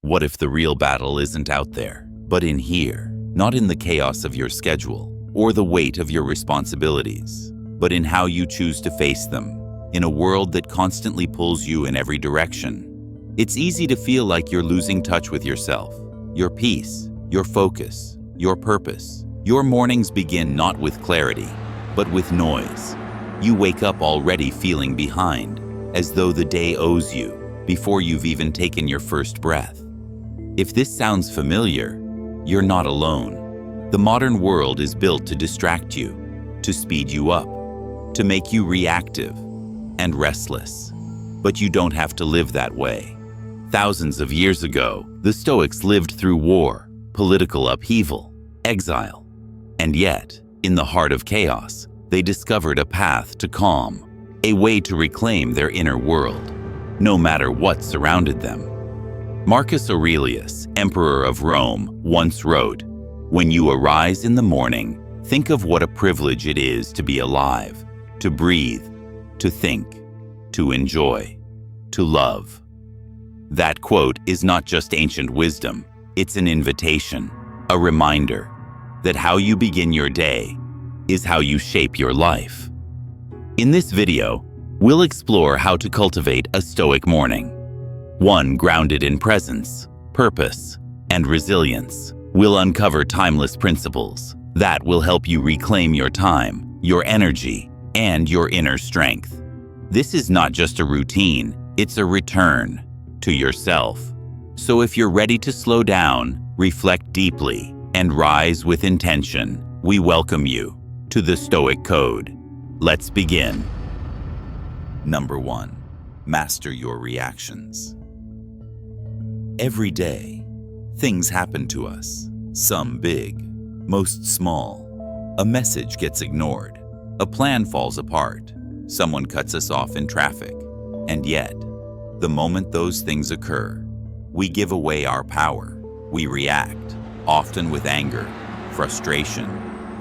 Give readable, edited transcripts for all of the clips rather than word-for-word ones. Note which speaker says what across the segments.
Speaker 1: What if the real battle isn't out there, but in here? Not in the chaos of your schedule or the weight of your responsibilities, but in how you choose to face them, in a world that constantly pulls you in every direction. It's easy to feel like you're losing touch with yourself, your peace, your focus, your purpose. Your mornings begin not with clarity, but with noise. You wake up already feeling behind, as though the day owes you, before you've even taken your first breath. If this sounds familiar, you're not alone. The modern world is built to distract you, to speed you up, to make you reactive and restless. But you don't have to live that way. Thousands of years ago, the Stoics lived through war, political upheaval, exile. And yet, in the heart of chaos, they discovered a path to calm, a way to reclaim their inner world, no matter what surrounded them. Marcus Aurelius, Emperor of Rome, once wrote, "When you arise in the morning, think of what a privilege it is to be alive, to breathe, to think, to enjoy, to love." That quote is not just ancient wisdom, it's an invitation, a reminder that how you begin your day is how you shape your life. In this video, we'll explore how to cultivate a Stoic morning. One grounded in presence, purpose, and resilience. We'll uncover timeless principles that will help you reclaim your time, your energy, and your inner strength. This is not just a routine, it's a return to yourself. So if you're ready to slow down, reflect deeply, and rise with intention, we welcome you to the Stoic Code. Let's begin. Number 1. Master your reactions. Every day, things happen to us, some big, most small. A message gets ignored, a plan falls apart, someone cuts us off in traffic. And yet, the moment those things occur, we give away our power. We react, often with anger, frustration,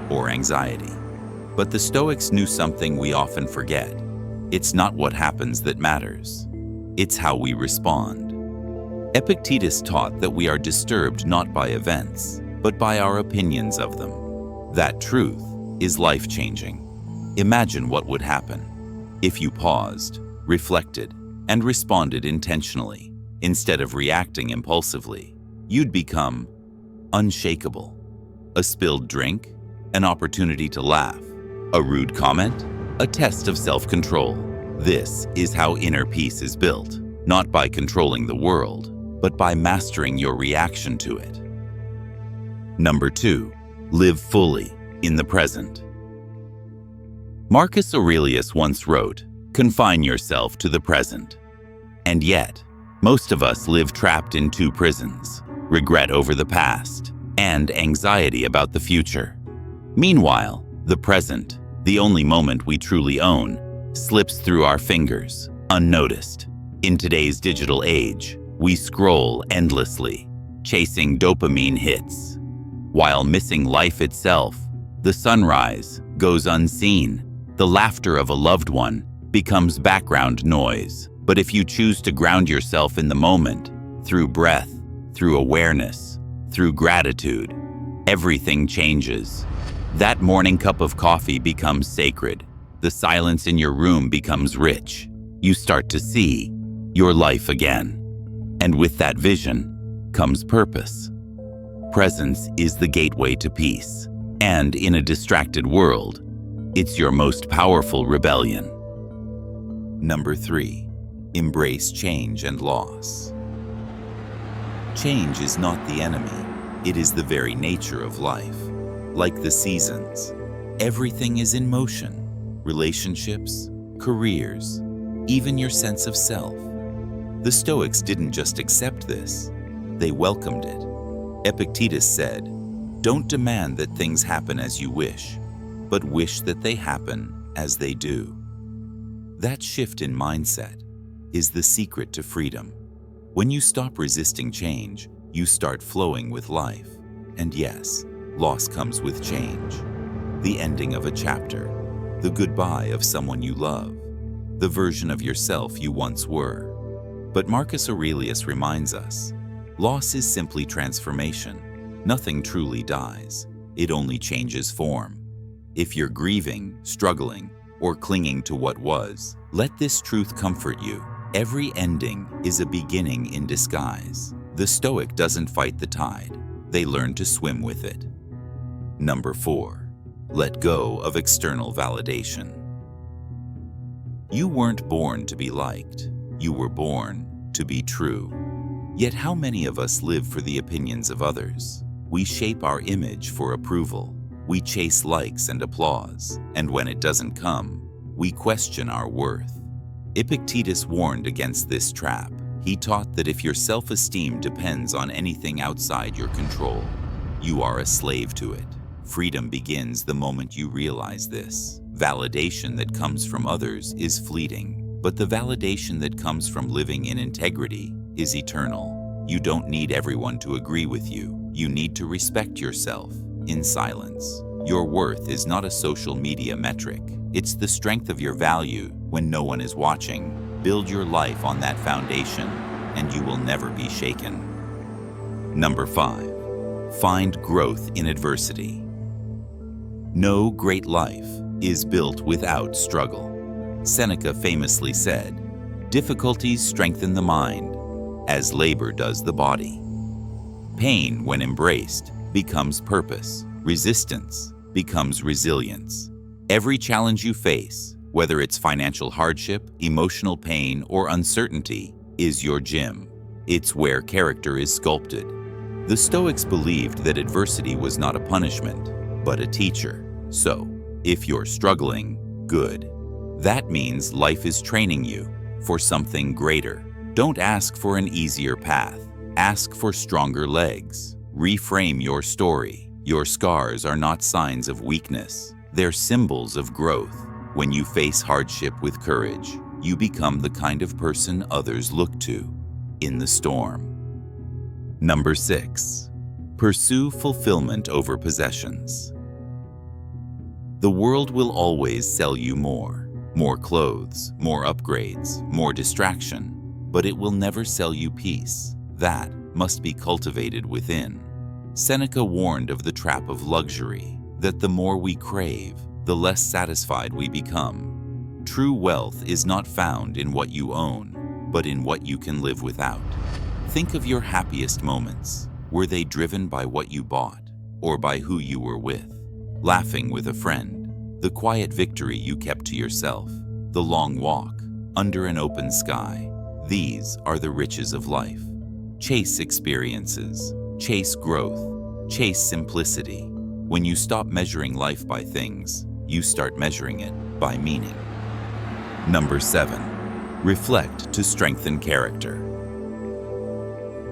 Speaker 1: or anxiety. But the Stoics knew something we often forget. It's not what happens that matters. It's how we respond. Epictetus taught that we are disturbed not by events, but by our opinions of them. That truth is life-changing. Imagine what would happen if you paused, reflected, and responded intentionally, instead of reacting impulsively. You'd become unshakable. A spilled drink, an opportunity to laugh. A rude comment, a test of self-control. This is how inner peace is built, not by controlling the world, but by mastering your reaction to it. Number 2. Live fully in the present. Marcus Aurelius once wrote, "Confine yourself to the present." And yet, most of us live trapped in two prisons: regret over the past and anxiety about the future. Meanwhile, the present, the only moment we truly own, slips through our fingers, unnoticed. In today's digital age, we scroll endlessly, chasing dopamine hits, while missing life itself. The sunrise goes unseen. The laughter of a loved one becomes background noise. But if you choose to ground yourself in the moment, through breath, through awareness, through gratitude, everything changes. That morning cup of coffee becomes sacred. The silence in your room becomes rich. You start to see your life again. And with that vision comes purpose. Presence is the gateway to peace. And in a distracted world, it's your most powerful rebellion. Number 3. Embrace change and loss. Change is not the enemy. It is the very nature of life. Like the seasons, everything is in motion. Relationships, careers, even your sense of self. The Stoics didn't just accept this, they welcomed it. Epictetus said, "Don't demand that things happen as you wish, but wish that they happen as they do." That shift in mindset is the secret to freedom. When you stop resisting change, you start flowing with life. And yes, loss comes with change. The ending of a chapter, the goodbye of someone you love, the version of yourself you once were. But Marcus Aurelius reminds us, Loss is simply transformation. Nothing truly dies. It only changes form. If you're grieving, struggling, or clinging to what was, let this truth comfort you. Every ending is a beginning in disguise. The Stoic doesn't fight the tide. They learn to swim with it. Number 4. Let go of external validation. You weren't born to be liked. You were born to be true. Yet how many of us live for the opinions of others? We shape our image for approval. We chase likes and applause, and when it doesn't come, we question our worth. Epictetus warned against this trap. He taught that if your self-esteem depends on anything outside your control, you are a slave to it. Freedom begins the moment you realize this. Validation that comes from others is fleeting, but the validation that comes from living in integrity is eternal. You don't need everyone to agree with you. You need to respect yourself in silence. Your worth is not a social media metric. It's the strength of your value when no one is watching. Build your life on that foundation, and you will never be shaken. Number 5. Find growth in adversity. No great life is built without struggle. Seneca famously said, "Difficulties strengthen the mind, as labor does the body." Pain, when embraced, becomes purpose. Resistance becomes resilience. Every challenge you face, whether it's financial hardship, emotional pain, or uncertainty, is your gym. It's where character is sculpted. The Stoics believed that adversity was not a punishment, but a teacher. So, if you're struggling, good. That means life is training you for something greater. Don't ask for an easier path. Ask for stronger legs. Reframe your story. Your scars are not signs of weakness. They're symbols of growth. When you face hardship with courage, you become the kind of person others look to in the storm. Number 6. Pursue fulfillment over possessions. The world will always sell you more. More clothes, more upgrades, more distraction. But it will never sell you peace. That must be cultivated within. Seneca warned of the trap of luxury, that the more we crave, the less satisfied we become. True wealth is not found in what you own, but in what you can live without. Think of your happiest moments. Were they driven by what you bought, or by who you were with? Laughing with a friend, the quiet victory you kept to yourself, the long walk under an open sky. These are the riches of life. Chase experiences, chase growth, chase simplicity. When you stop measuring life by things, you start measuring it by meaning. Number 7. Reflect to strengthen character.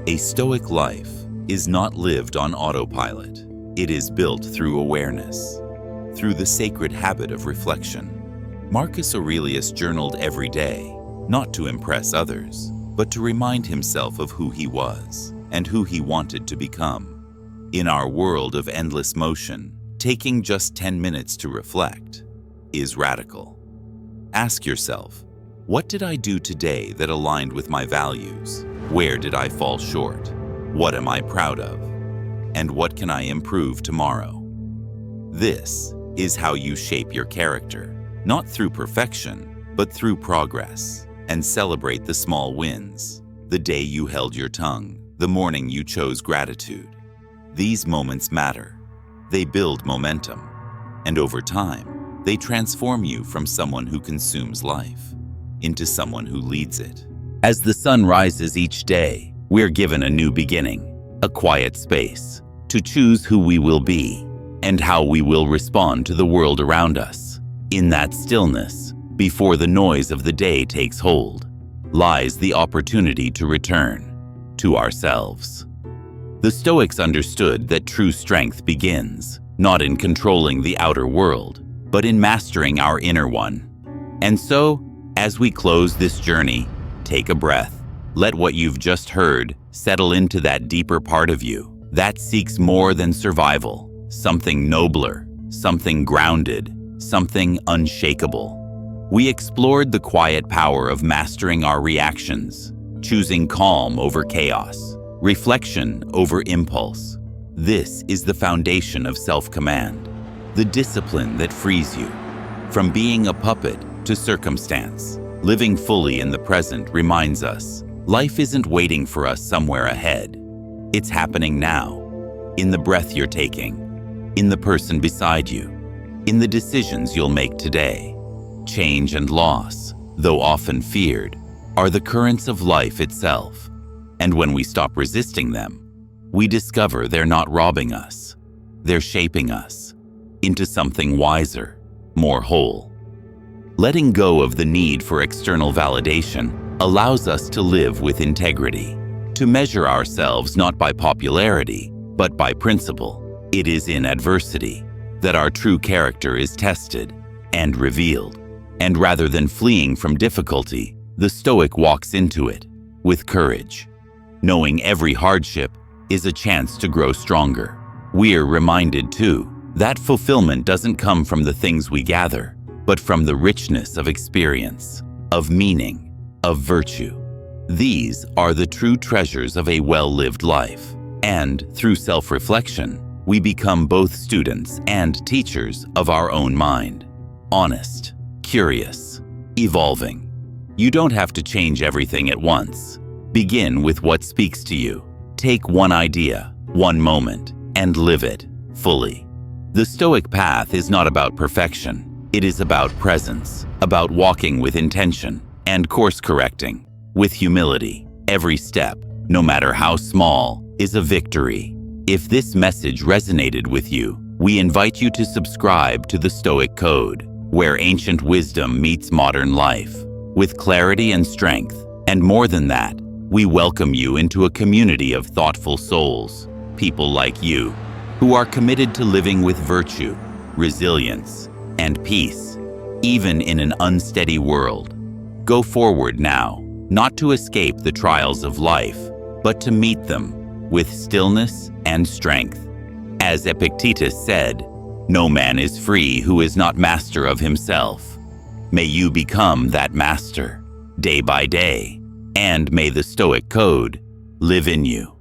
Speaker 1: A Stoic life is not lived on autopilot. It is built through awareness, through the sacred habit of reflection. Marcus Aurelius journaled every day, not to impress others, but to remind himself of who he was and who he wanted to become. In our world of endless motion, taking just 10 minutes to reflect is radical. Ask yourself, what did I do today that aligned with my values? Where did I fall short? What am I proud of? And what can I improve tomorrow? This is how you shape your character, not through perfection, but through progress. And celebrate the small wins. The day you held your tongue, the morning you chose gratitude. These moments matter. They build momentum. And over time, they transform you from someone who consumes life into someone who leads it. As the sun rises each day, we're given a new beginning, a quiet space to choose who we will be and how we will respond to the world around us. In that stillness, before the noise of the day takes hold, lies the opportunity to return to ourselves. The Stoics understood that true strength begins not in controlling the outer world, but in mastering our inner one. And so, as we close this journey, take a breath. Let what you've just heard settle into that deeper part of you that seeks more than survival, something nobler, something grounded, something unshakable. We explored the quiet power of mastering our reactions, choosing calm over chaos, reflection over impulse. This is the foundation of self-command, the discipline that frees you from being a puppet to circumstance. Living fully in the present reminds us life isn't waiting for us somewhere ahead. It's happening now, in the breath you're taking, in the person beside you, in the decisions you'll make today. Change and loss, though often feared, are the currents of life itself. And when we stop resisting them, we discover they're not robbing us. They're shaping us into something wiser, more whole. Letting go of the need for external validation allows us to live with integrity, to measure ourselves not by popularity, but by principle. It is in adversity that our true character is tested and revealed. And rather than fleeing from difficulty, the Stoic walks into it with courage, knowing every hardship is a chance to grow stronger. We're reminded, too, that fulfillment doesn't come from the things we gather, but from the richness of experience, of meaning, of virtue. These are the true treasures of a well-lived life. And through self-reflection, we become both students and teachers of our own mind. Honest, curious, evolving. You don't have to change everything at once. Begin with what speaks to you. Take one idea, one moment, and live it fully. The Stoic path is not about perfection. It is about presence, about walking with intention, and course-correcting with humility. Every step, no matter how small, is a victory. If this message resonated with you, we invite you to subscribe to the Stoic Code, where ancient wisdom meets modern life, with clarity and strength. And more than that, we welcome you into a community of thoughtful souls, people like you, who are committed to living with virtue, resilience, and peace, even in an unsteady world. Go forward now, not to escape the trials of life, but to meet them with stillness and strength. As Epictetus said, "No man is free who is not master of himself." May you become that master, day by day, and may the Stoic Code live in you.